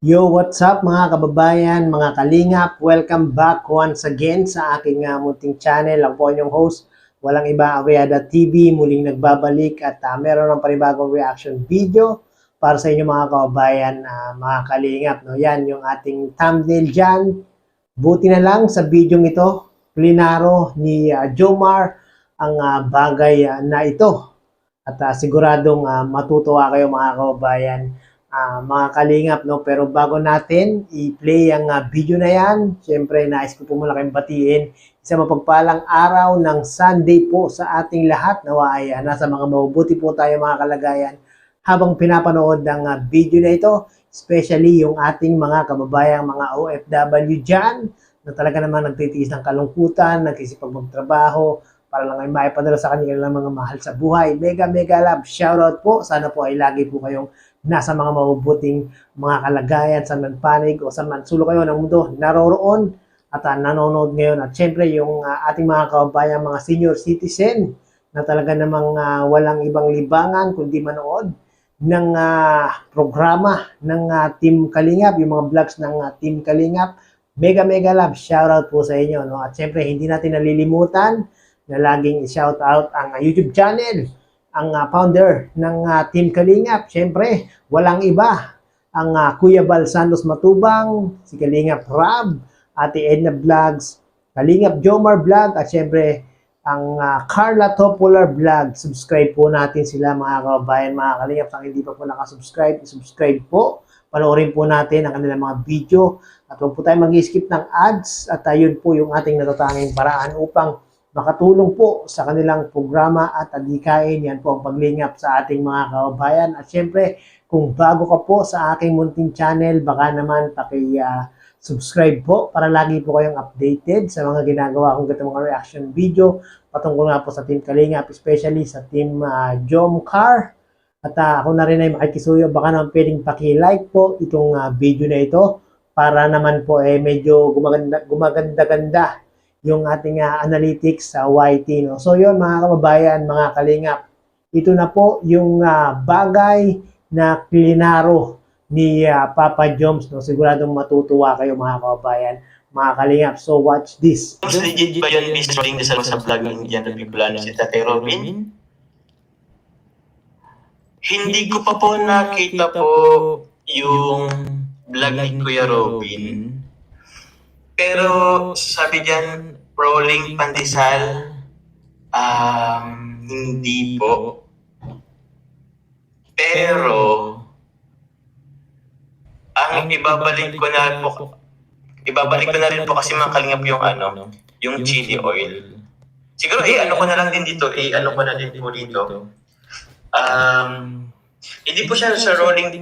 Yo, what's up mga kababayan, mga kalingap? Welcome back once again sa aking munting channel. Ang po inyong host, walang iba, Aviada TV, muling nagbabalik at meron ng panibagong reaction video para sa inyo mga kababayan, mga kalingap. No? Yan yung ating thumbnail dyan. Buti na lang sa video ito, klinaro ni Jomar ang bagay na ito. At siguradong matutuwa kayo mga kababayan, mga kalingap, no? Pero bago natin i-play ang video na yan, syempre nais ko po muna kayong batiin sa mapagpalang araw ng Sunday po sa ating lahat. Nawa ay nasa mga mabubuti po tayo mga kalagayan habang pinapanood ng video na ito, especially yung ating mga kababayang mga OFW dyan na talaga naman nagtitiis ng kalungkutan, nagkisipag magtrabaho para lang ay maipadala sa kanilang mga mahal sa buhay. Mega love, shoutout po. Sana po ay lagi po kayong nasa mga mabubuting mga kalagayan, sa man panig o sa man sulok kayo ng mundo, naroroon at nanonood ngayon. At syempre yung ating mga kababayan, mga senior citizen na talaga namang walang ibang libangan kundi manood ng programa ng Team Kalingap, yung mga vlogs ng Team Kalingap. Mega love, shoutout po sa inyo. No? At syempre hindi natin nalilimutan na laging i-shoutout ang YouTube channel, ang founder ng Team Kalingap. Siyempre, walang iba. Ang Kuya Bal Santos Matubang, si Kalingap Rab, Ate Edna Vlogs, Kalingap Jomar Vlog, at siyempre, ang Carla Topolar Vlog. Subscribe po natin sila mga kababayan, mga Kalingap. Kung hindi pa po nakasubscribe, subscribe po. Panoorin po natin ang kanilang mga video. At huwag po tayo mag-skip ng ads. At yun po yung ating natatanging paraan upang makatulong po sa kanilang programa at adikain. Yan po ang paglingap sa ating mga kababayan. At syempre, kung bago ka po sa aking munting channel, baka naman paki-subscribe po para lagi po kayong updated sa mga ginagawa kong gatong mga reaction video patungkol nga po sa Team Kalingap, especially sa Team Jomcar. At ako na rin ay makikisuyo, baka naman pwedeng paki-like po itong video na ito para naman po medyo gumaganda-ganda yung ating analytics sa YT. No? So yun mga kababayan, mga kalingap, ito na po yung bagay na klinaro ni Papa Joms. No? Siguradong matutuwa kayo mga kababayan, mga kalingap. So watch this. Legit ba yun, Mr. Ring Desal sa vlog ng Indian Biblano si Tate Robin? Hindi ko pa po nakita po yung vlog ni Kuya Robin. Pero sabi diyan, rolling pandesal, hindi po. Pero, ang ibabalik ko na rin po kasi mga kalingap yung yung chili oil. Siguro ano ko na lang din dito, ano ko na din po dito. Hindi po siya sa rolling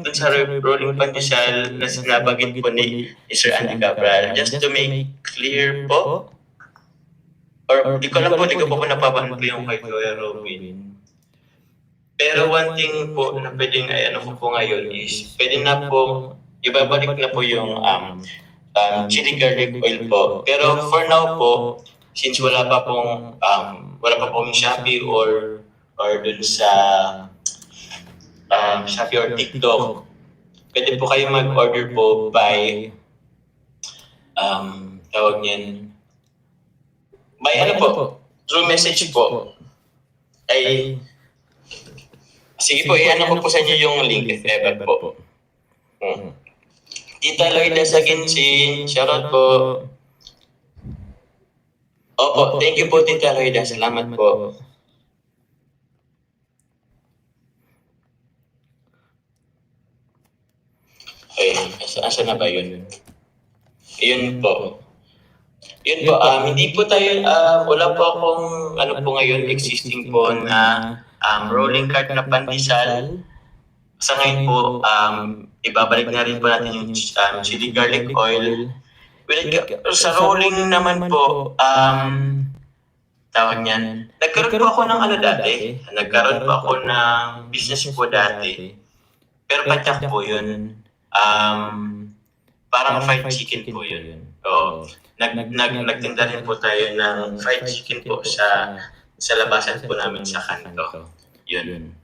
pandesal na sinabagit po ni Sir Andy Cabral. Just to make clear po, or di ko po napapansin po yung kay Kuya Robin. Pero one thing po na pwedeng ko po ngayon is, pwede na po, ibabalik na po yung chili garlic oil po. Pero for now po, since wala pa pong Shopee or dun sa Shopee or TikTok, pwede po kayo mag-order po by tawag niyan, by through message po. Ay, sige po, ko po sa inyo yung link if ever po. Tita Loida sa Ginsin, shoutout po. Opo, thank you po Tita Loida, salamat po. Ay, asa na ba yun? Yun po. Yun po, hindi po tayo, wala po akong, po ngayon, existing po na rolling cart na pandesal. Sa ngayon po, ibabalik na rin po natin yung chili garlic oil. Sa rolling naman po, tawag niyan, nagkaroon po ako ng dati. Nagkaroon po ako ng business po dati. Pero patak po yun. Parang fried chicken po yun. So, nagtinda rin po tayo ng fried chicken po sa labasan po namin sa kanto. Yun.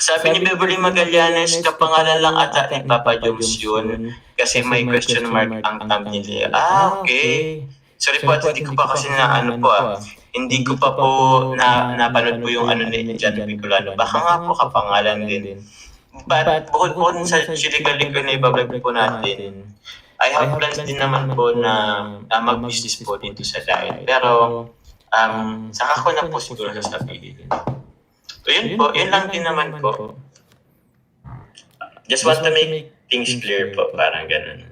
Sabi ni Beverly Magallanes, kapangalan lang ata ni Papa Joms yun kasi may question mark ang thumbnail niya. Okay. Sorry po at hindi ko pa kasi na ano po hindi ko pa po napanood po yung ano ni John Bicolano. Baka nga po kapangalan din. But bukod po sa Chili Garlic na ibablog po natin, I have plans din naman po na mag-business po dito sa diet. Pero saka ko na po siguro sasabihin. So yun po, yun lang din naman po. Just want to make things clear po, parang ganun.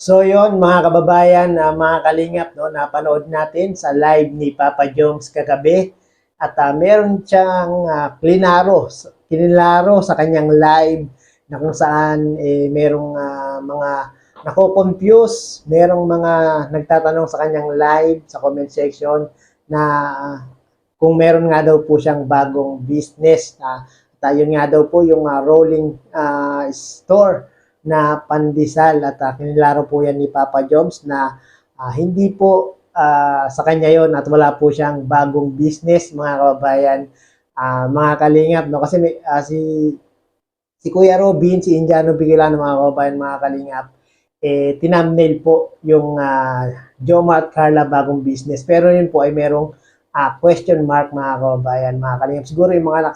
So yon mga kababayan, mga kalingap, no, napanood natin sa live ni Papa Joms kagabi at meron siyang kinilaro sa kanyang live na kung saan merong mga nako-confuse, merong mga nagtatanong sa kanyang live sa comment section na kung meron nga daw po siyang bagong business. Yun nga daw po yung rolling store na pandesal at kinilaro po yan ni Papa Joms na hindi po sa kanya yon at wala po siyang bagong business, mga kababayan, mga kalingap, no? Kasi si Kuya Robin, si Indiano Bicolano, mga kababayan, mga kalingap, tinumnail po yung Jomar at Carla bagong business, pero yun po ay merong question mark, mga kababayan, mga kalingap. Siguro yung mga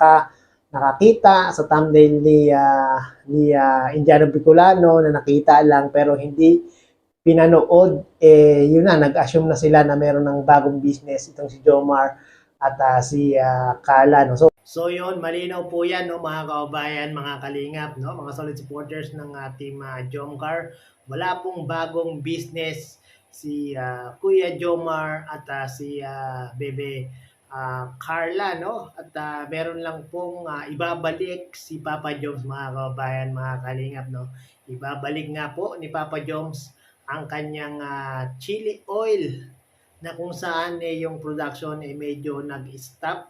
nakakita sa thumbnail ni Indiano Bicolano na nakita lang pero hindi pinanood, yun na, nag-assume na sila na meron ng bagong business itong si Jomar at si Carla, no? So yun, malinaw po yan, no, mga kababayan, mga kalingap, no, mga solid supporters ng team Jomcar. Wala pong bagong business si Kuya Jomar at si Bebe Carla, no? At meron lang pong ibabalik si Papa Joms, mga kababayan, mga kalingap, no? Ibabalik nga po ni Papa Joms ang kanyang chili oil na kung saan yung production medyo nag-stop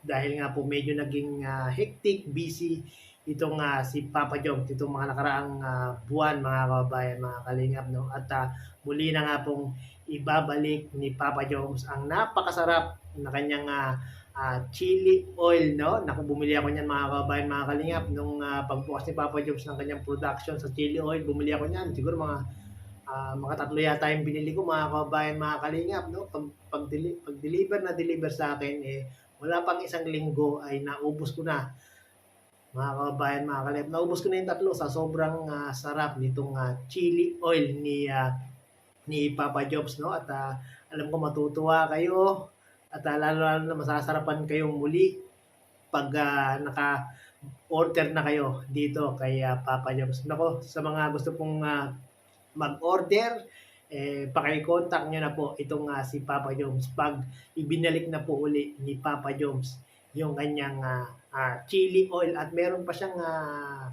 dahil nga po medyo naging hectic, busy itong si Papa Joms itong mga nakaraang buwan, mga kababayan, mga kalingap, no? At muli na nga pong ibabalik ni Papa Joms ang napakasarap na kanyang chili oil, no? Naku, bumili ako niyan, mga kababayan, mga kalingap, nung pagbukas ni Papa Joms ng kanyang production sa chili oil, bumili ako niyan. Siguro mga tatlo yata yung binili ko, mga kababayan, mga kalingap, no? Pag-deliver sa akin, wala pang isang linggo ay naubos ko na, mga kababayan, mga kalingap. Naubos ko na yung tatlo sa sobrang sarap nitong chili oil ni Papa Joms, no? At alam ko matutuwa kayo at lalo na masasarapan kayong muli pag naka-order na kayo dito kay Papa Joms. Nako, sa mga gusto pong mag-order, paki-contact nyo na po itong si Papa Joms pag ibinalik na po uli ni Papa Joms yung kanyang chili oil at meron pa siyang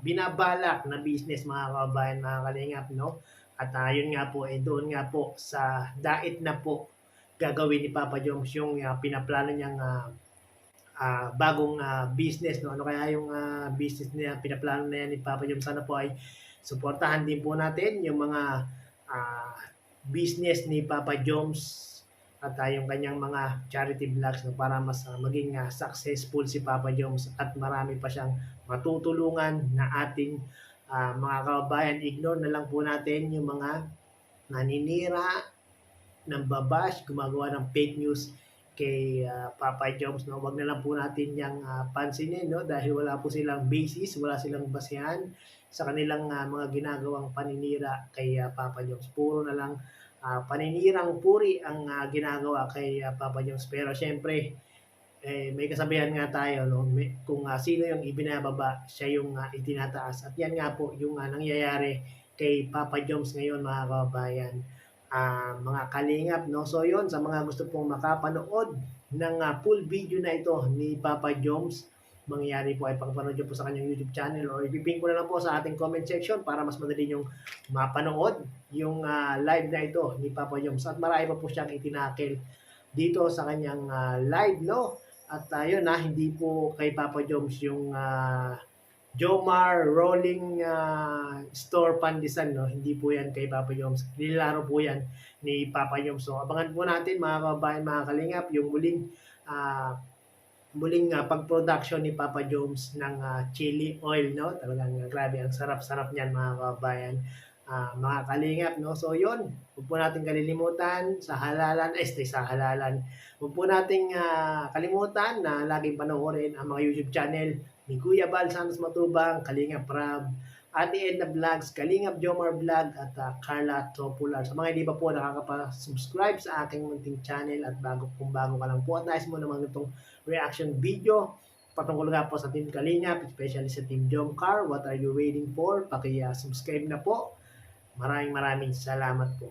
binabalak na business, mga kababayan, mga kalingap, no? At yun nga po, doon nga po sa diet na po gagawin ni Papa Joms yung pinaplano niyang bagong business, no? Ano kaya yung business niya, pinaplano na yan ni Papa Joms? Sana po ay suportahan din po natin yung mga business ni Papa Joms at yung kanyang mga charity vlogs, no, para mas maging successful si Papa Joms at marami pa siyang matutulungan na ating mga kababayan. Ignore na lang po natin yung mga naninira, ng babash, gumagawa ng fake news kay Papa Joms, no? Wag na lang po natin yang pansinin, no, dahil wala po silang basis, wala silang basihan sa kanilang mga ginagawang paninira kay Papa Joms. Puro na lang paninirang puri ang ginagawa kay Papa Joms. Pero syempre, may kasabihan nga tayo, no, kung sino yung ibinababa, siya yung itinataas. At yan nga po yung nangyayari kay Papa Joms ngayon, mga kababayan, mga kalingap, no? So yon, sa mga gusto pong makapanood ng full video na ito ni Papa Joms, mangyayari po ay pagpanood nyo po sa kanyang YouTube channel or ipipin ko na lang po sa ating comment section para mas madali nyong mapanood yung live na ito ni Papa Joms. At marami pa po siyang itinakil dito sa kanyang live, no? At yun, hindi po kay Papa Joms yung Jomar Rolling Store Pandesal, no? Hindi po yan kay Papa Joms. Nilaro po yan ni Papa Joms. So, abangan po natin, mga kababayan, mga kalingap, yung muling muling pag-production ni Papa Jones ng chili oil, no? Talagang grabe, ang sarap-sarap niyan mga kababayan, mga kalingap, no? So yun, huwag po natin kalilimutan sa halalan, sa halalan. Huwag po nating kalimutan na laging panoorin ang mga YouTube channel ni Kuya Bal Santos Matubang, Kalingap Rab, Ate Edna Vlogs, Kalingap Jomar Vlog, at Carla Topular. Sa mga hindi pa po nakakapag-subscribe sa aking munting channel at kung bago ka lang po at nais mo naman itong reaction video patungkol nga po sa Team Kalingap, especially sa Team Jomcar, what are you waiting for? Paki-subscribe na po. Maraming salamat po.